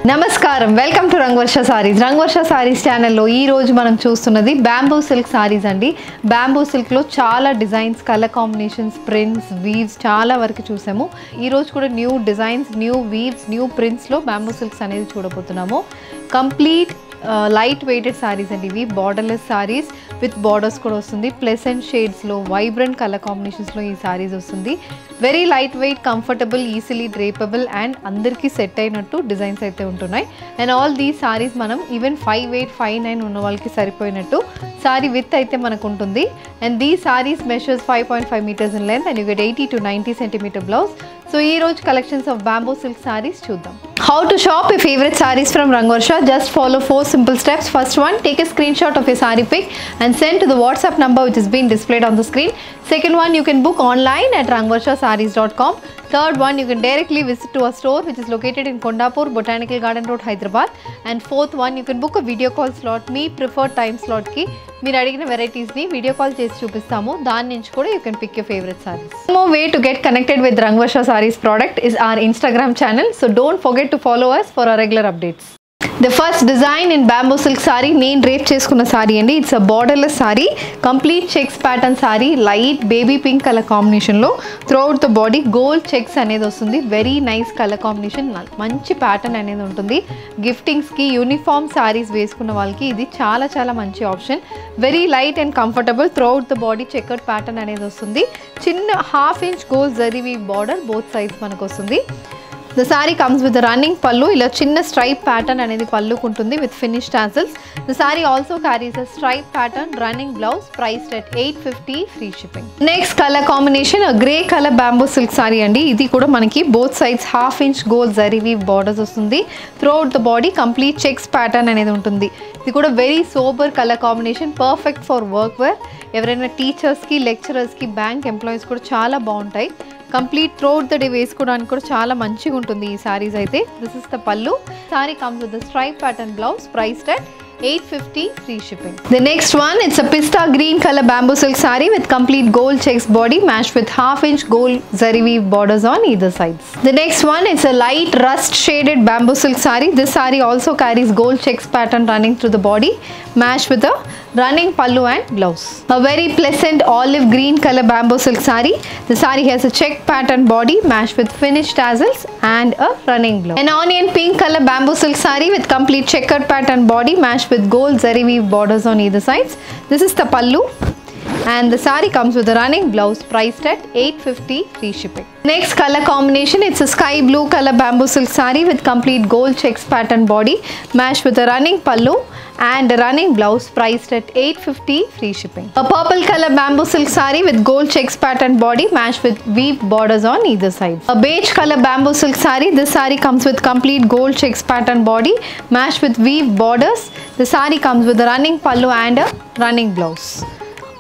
నమస్కారం welcome to Rangavarsha saris. Rangavarsha saris ఛానల్లో ఈ రోజు మనం చూస్తున్నది బ్యాంబూ సిల్క్ సారీస్ అండి. బ్యాంబూ సిల్క్ లో చాలా designs, colour combinations, prints, weaves చాలా వరకు చూసాము. ఈ రోజు కూడా new designs, new weaves, new prints లో బ్యాంబూ సిల్క్స్ అనేది చూడబోతున్నాము. కంప్లీట్ లైట్ వెయిటెడ్ సారీస్ అండి ఇవి. బార్డర్లెస్ సారీస్ విత్ బార్డర్స్ కూడా వస్తుంది. ప్లెసెంట్ షేడ్స్లో, వైబ్రెంట్ కలర్ కాంబినేషన్స్లో ఈ సారీస్ వస్తుంది. Very light weight, comfortable, easily drapable and అందరికీ సెట్ అయినట్టు డిజైన్స్ అయితే ఉంటున్నాయి. అండ్ ఆల్ దీస్ సారీస్ మనం ఈవెన్ 5'8", 5'9" ఉన్న వాళ్ళకి సరిపోయినట్టు సారీ విత్ అయితే మనకు ఉంటుంది. And these saris measures 5.5 meters in length and you get 80 to 90 centimeter blouse. So ee roju collections of bamboo silk sarees chuddam. How to shop your favorite sarees from Rangvarsha? Just follow 4 simple steps. First one, take a screenshot of your saree pic and send to the WhatsApp number which is being displayed on the screen. Second one, you can book online at rangvarshasarees.com. Third one, you can directly visit to our store which is located in Kondapur, Botanical Garden Road, Hyderabad. And fourth one, you can book a video call slot. Me preferred time slot ki మీరు అడిగిన వెరైటీస్ని video call చేసి చూపిస్తాము. దాని నుంచి కూడా you can pick your favourite saris. One more way to get connected with Rangvarsha Sarees product is our Instagram channel. So don't forget to follow us for our regular updates. The first design in bamboo silk saree, నేను drape చేసుకున్న సారీ అండి. It's a borderless sari, complete checks pattern sari, light baby pink colour కాంబినేషన్లో throughout the body gold checks అనేది వస్తుంది. Very nice colour combination, మంచి pattern అనేది ఉంటుంది. గిఫ్టింగ్స్కి, uniform saris వేసుకున్న వాళ్ళకి ఇది చాలా చాలా మంచి option. Very light and comfortable, throughout the body checkered pattern అనేది వస్తుంది. చిన్న 1/2 inch gold zari weave border both sides మనకు వస్తుంది. The saree comes with a running pallu. ఇలా చిన్న స్ట్రైప్ ప్యాటర్న్ అనేది పల్లుకు ఉంటుంది with finished tassels. The saree also carries a stripe pattern running blouse priced at 850 free shipping. Next color combination, a grey color bamboo silk saree అండి. ఇది కూడా మనకి both sides 1/2 inch gold zari weave borders వస్తుంది. Throughout the body complete checks pattern అనేది ఉంటుంది. ఇది కూడా very sober colour combination, perfect for work wear. ఎవరైనా టీచర్స్కి, లెక్చరర్స్కి, బ్యాంక్ ఎంప్లాయీస్ కూడా చాలా బాగుంటాయి. కంప్లీట్ త్రూఅవుట్ ద డే వేసుకోవడానికి కూడా చాలా మంచిగా ఉంటుంది ఈ సారీస్ అయితే. దిస్ ఇస్ ద పల్లు. Sorry comes with the stripe pattern blouse priced at 850 free shipping. The next one, it's a pista green color bamboo silk saree with complete gold checks body matched with 1/2 inch gold zari weave borders on either sides. The next one, it's a light rust shaded bamboo silk saree. This saree also carries gold checks pattern running through the body matched with a running pallu and blouse. A very pleasant olive green color bamboo silk saree. The saree has a check pattern body matched with finished tassels and a running blouse. An onion pink color bamboo silk saree with complete checkered pattern body matched with gold zari weave borders on either sides. This is the pallu and the saree comes with a running blouse priced at 850 free shipping. Next color combination, it's a sky blue color bamboo silk saree with complete gold checks pattern body matched with a running pallu and a running blouse priced at 850 free shipping. A purple color bamboo silk saree with gold checks pattern body matched with weave borders on either side. A beige color bamboo silk saree. This saree comes with complete gold checks pattern body matched with weave borders. The saree comes with a running pallu and a running blouse.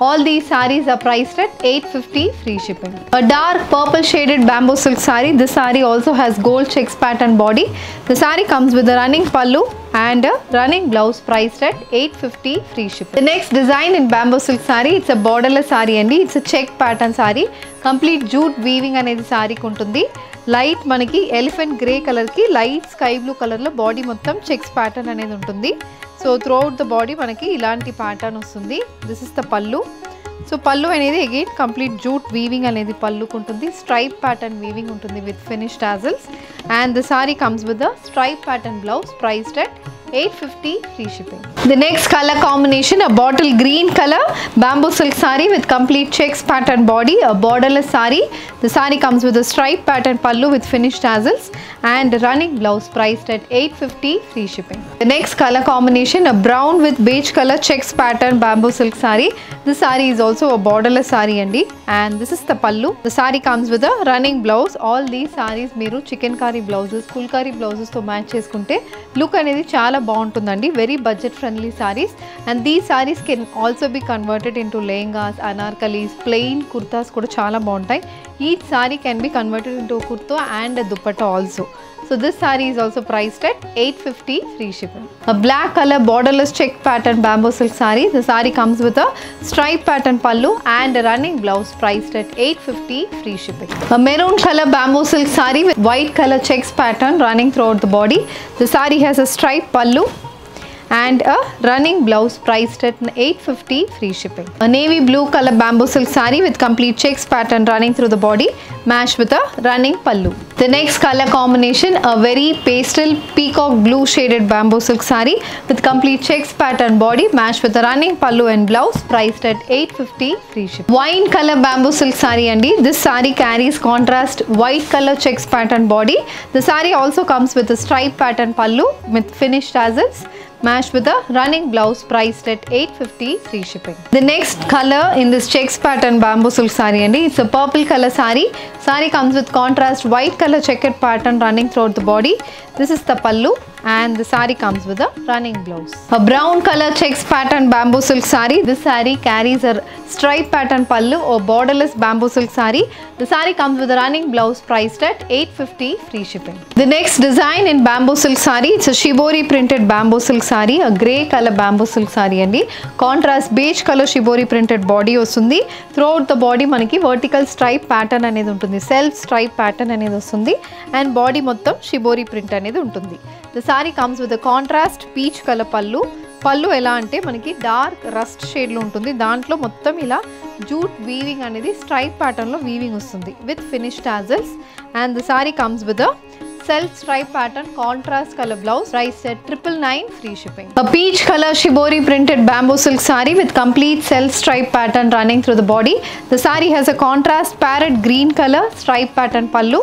All these sarees are priced at 850 free shipping. A dark purple shaded bamboo silk saree. This saree also has gold checks pattern body. The saree comes with a running pallu and a running blouse priced at 850 free shipping. The next design in bamboo silk saree, it's a borderless saree andi. It's a check pattern saree. Complete jute weaving అనేది saree ఉంటుంది. Light మనకి elephant grey కలర్కి light sky blue కలర్లో body మొత్తం checks pattern అనేది ఉంటుంది. So throughout the body మనకి ఇలాంటి ప్యాటర్న్ వస్తుంది. దిస్ ఇస్ ద పల్లు. సో పల్లు అనేది అగైన్ కంప్లీట్ జూట్ వీవింగ్ అనేది పల్లుకు ఉంటుంది. స్ట్రైప్ ప్యాటర్న్ వీవింగ్ ఉంటుంది with finish tassels and the sorry comes with the stripe pattern blouse priced at 850 free shipping. The next color combination, a bottle green color bamboo silk saree with complete checks pattern body, a borderless saree. The saree comes with a stripe pattern pallu with finished tassels and running blouse priced at 850 free shipping. The next color combination, a brown with beige color checks pattern bamboo silk saree. This saree is also a borderless saree andi and this is the pallu. The saree comes with a running blouse. All these sarees మీరు chikankari blouses, phulkari బ్లౌజెస్తో match చేసుకుంటే look అనేది చాలా బాగుంటుందండి. Very budget friendly saris and these saris can also be converted into lehengas, anarkalis, plain kurtas కూడా చాలా బాగుంటాయి. Each saree can be converted into a kurta and a dupatta also. So this saree is also priced at 850 free shipping. A black color borderless check pattern bamboo silk saree. The saree comes with a stripe pattern pallu and a running blouse priced at 850 free shipping. A maroon color bamboo silk saree with white color checks pattern running throughout the body. The saree has a stripe pallu and a running blouse priced at 850 free shipping. A navy blue color bamboo silk saree with complete checks pattern running through the body matched with a running pallu. The next color combination, a very pastel peacock blue shaded bamboo silk saree with complete checks pattern body matched with a running pallu and blouse priced at 850 free shipping. Wine color bamboo silk saree andi. This saree carries contrast white color checks pattern body. The saree also comes with a stripe pattern pallu with finished tassels matched with a running blouse priced at 850 free shipping. The next color in this checks pattern bamboo silk saree andi. It's a purple color saree. Saree comes with contrast white color checkered pattern running throughout the body. This is the pallu and the saree comes with a running blouse. A brown color checks pattern bamboo silk saree. This saree carries a stripe pattern pallu or borderless bamboo silk saree. The saree comes with a running blouse priced at 850 free shipping. The next design in bamboo silk saree, it's a shibori printed bamboo silk saree, a grey color bamboo silk saree andi. Contrast beige color shibori printed body వస్తుంది. Throughout the body మనకి vertical stripe pattern అనేది ఉంటుంది. Self stripe pattern అనేది వస్తుంది and body మొత్తం shibori print అనేది ఉంటుంది. The saree comes with a contrast peach color pallu. పళ్ళు ఎలా అంటే మనకి డార్క్ రస్ట్ షేడ్లో ఉంటుంది. దాంట్లో మొత్తం ఇలా జూట్ వీవింగ్ అనేది స్ట్రైప్ ప్యాటర్న్లో వీవింగ్ వస్తుంది with finish tassels and the sorry comes with a self stripe pattern contrast color blouse priced at 999 free shipping. A peach color shibori printed bamboo silk saree with complete self stripe pattern running through the body. The saree has a contrast parrot green color stripe pattern pallu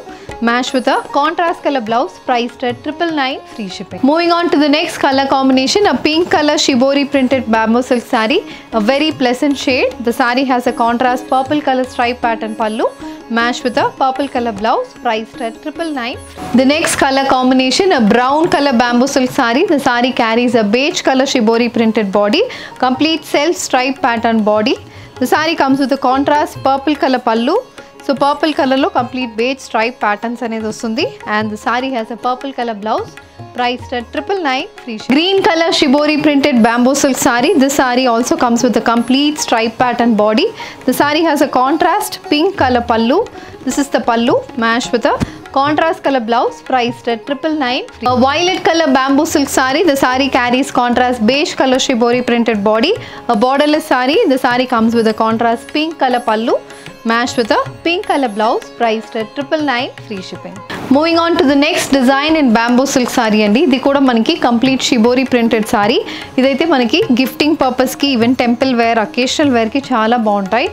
matched with a contrast color blouse priced at 999 free shipping. Moving on to the next color combination, a pink color shibori printed bamboo silk saree, a very pleasant shade. The saree has a contrast purple color stripe pattern pallu matched with a purple color blouse priced at 999. The next color combination, a brown color bamboo silk saree. The saree carries a beige color shibori printed body, complete self stripe pattern body. The saree comes with a contrast purple color pallu. So purple color lo complete beige stripe patterns అనేది వస్తుంది and the saree has a purple color blouse priced at 999 free shipping. Green color shibori printed bamboo silk saree. This saree also comes with a complete stripe pattern body. The saree has a contrast pink color pallu. This is the pallu matched with a contrast color blouse priced at 999. A violet color bamboo silk saree. The saree carries contrast beige color shibori printed body. A borderless saree. The saree comes with a contrast pink color pallu matched with a pink color blouse priced at 999 free shipping. Moving on to the next design in bamboo silk saree andi. ఇది కూడా మనకి complete shibori printed sari. ఇదైతే మనకి gifting purpose కి even temple wear occasional wear కి చాలా బాగుంటాయి.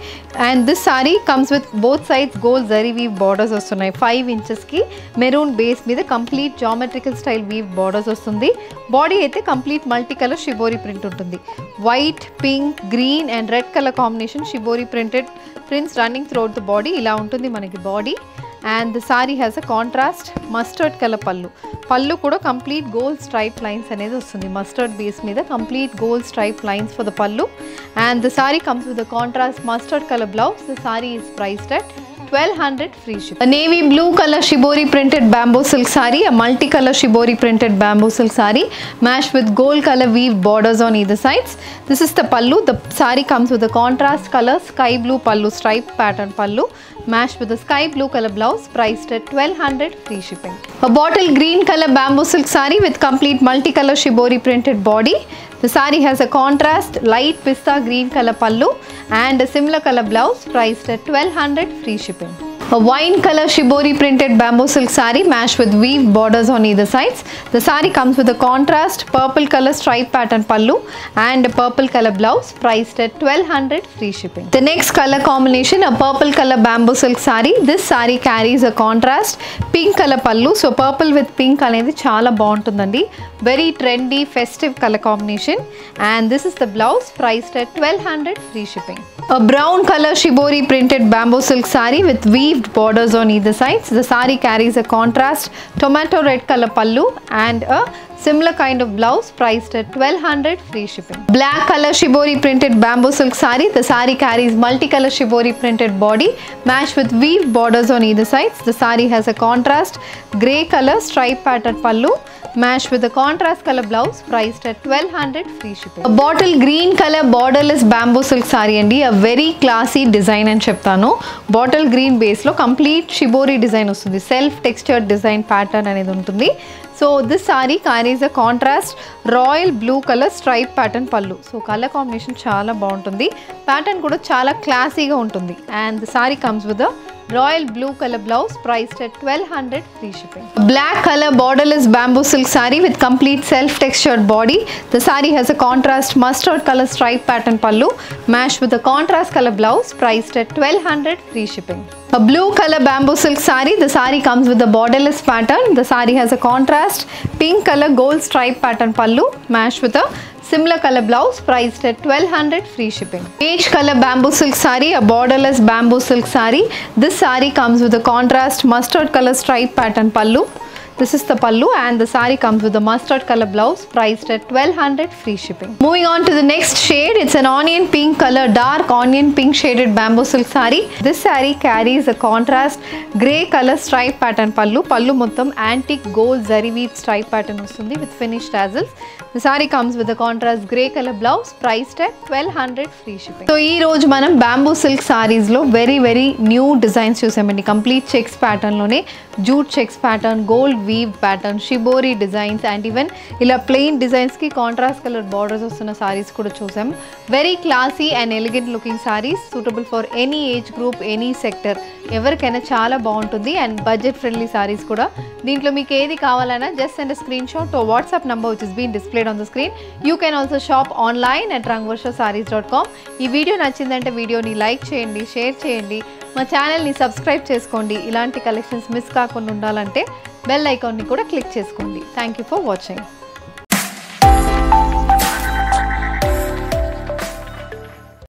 And this sari comes with both sides gold zari weave borders వస్తున్నాయి. 5 inches కి మెరూన్ బేస్ మీద complete geometrical style weave borders వస్తుంది. బాడీ అయితే complete multi colour shibori print ఉంటుంది. White, pink, green and red colour combination shibori printed prints running throughout the body. ఇలా ఉంటుంది మనకి body. And the saree has a contrast mustard color pallu. Pallu kuda complete gold stripe lines anedi vastundi. Mustard base meeda complete gold stripe lines for the pallu. And the saree comes with a contrast mustard color blouse. The saree is priced at 1200 free shipping. A navy blue color shibori printed bamboo silk saree, a multicolor shibori printed bamboo silk saree matched with gold color weave borders on either sides. This is the pallu. The saree comes with a contrast color sky blue pallu stripe pattern pallu matched with a sky blue color blouse priced at 1200 free shipping. A bottle green color bamboo silk saree with complete multicolor shibori printed body. The saree has a contrast light pista green color pallu and a similar color blouse priced at 1200 free shipping. A wine color shibori printed bamboo silk saree matched with weave borders on either sides. The saree comes with a contrast purple color stripe pattern pallu and a purple color blouse priced at 1200 free shipping. The next color combination, a purple color bamboo silk saree. This saree carries a contrast pink color pallu. So purple with pink అనేది చాలా బాగుంటుందండి. Very trendy festive color combination and this is the blouse priced at 1200 free shipping. A brown color shibori printed bamboo silk saree with weaved borders on either sides. The saree carries a contrast tomato red color pallu and a similar kind of blouse, priced at 1200, free shipping. Black color shibori printed bamboo silk saree. The saree carries multicolor shibori printed body matched with weave borders on either sides. The saree has a contrast grey color stripe pattern pallu matched with a contrast color blouse, priced at 1200, free shipping. A bottle green color borderless bamboo silk saree andi, a very classy design అని చెప్తాను. Bottle green base లో complete shibori design వస్తుంది, self textured design pattern అనేది ఉంటుంది. So this sorry carries a contrast royal blue colour stripe pattern పళ్ళు. So colour combination చాలా బాగుంటుంది, pattern కూడా చాలా క్లాసీగా ఉంటుంది. And the sorry comes with a royal blue color blouse, priced at 1200, free shipping. Black color borderless bamboo silk saree with complete self textured body. The saree has a contrast mustard color stripe pattern pallu matched with a contrast color blouse, priced at 1200, free shipping. A blue color bamboo silk saree. The saree comes with a borderless pattern. The saree has a contrast pink color gold stripe pattern pallu matched with a similar color blouse, priced at 1200, free shipping. Beige color bamboo silk saree, a borderless bamboo silk saree. This saree comes with a contrast mustard color stripe pattern pallu. This is the pallu and the saree comes with a mustard color blouse, priced at 1200, free shipping. Moving on to the next shade, it's an onion pink color, dark onion pink shaded bamboo silk saree. This saree carries a contrast grey color stripe pattern pallu. Pallu mottam antique gold zari weave stripe pattern vastundi with finished tassels. The saree comes with a contrast grey color blouse, priced at 1200, free shipping. So ee roju manam bamboo silk sarees lo very new designs chusamandi. Complete checks pattern lone jute checks pattern, gold weave pattern, shibori designs and even ila plain designs ki contrast color borders vastuna sarees kuda chusam. Very classy and elegant looking sarees, suitable for any age group, any sector. ఎవరికైనా చాలా బాగుంటుంది and budget friendly saris కూడా. దీంట్లో మీకు ఏది కావాలన్నా just send screenshot to WhatsApp number which is been displayed on the screen. You can also shop online at rangvarshasarees.com. ఈ video నచ్చిందంటే వీడియోని లైక్ చేయండి, షేర్ చేయండి, మా ఛానల్ని సబ్స్క్రైబ్ చేసుకోండి. ఇలాంటి కలెక్షన్స్ మిస్ కాకుండా ఉండాలంటే బెల్ ఐకాన్ని కూడా క్లిక్ చేసుకోండి. Thank you for watching.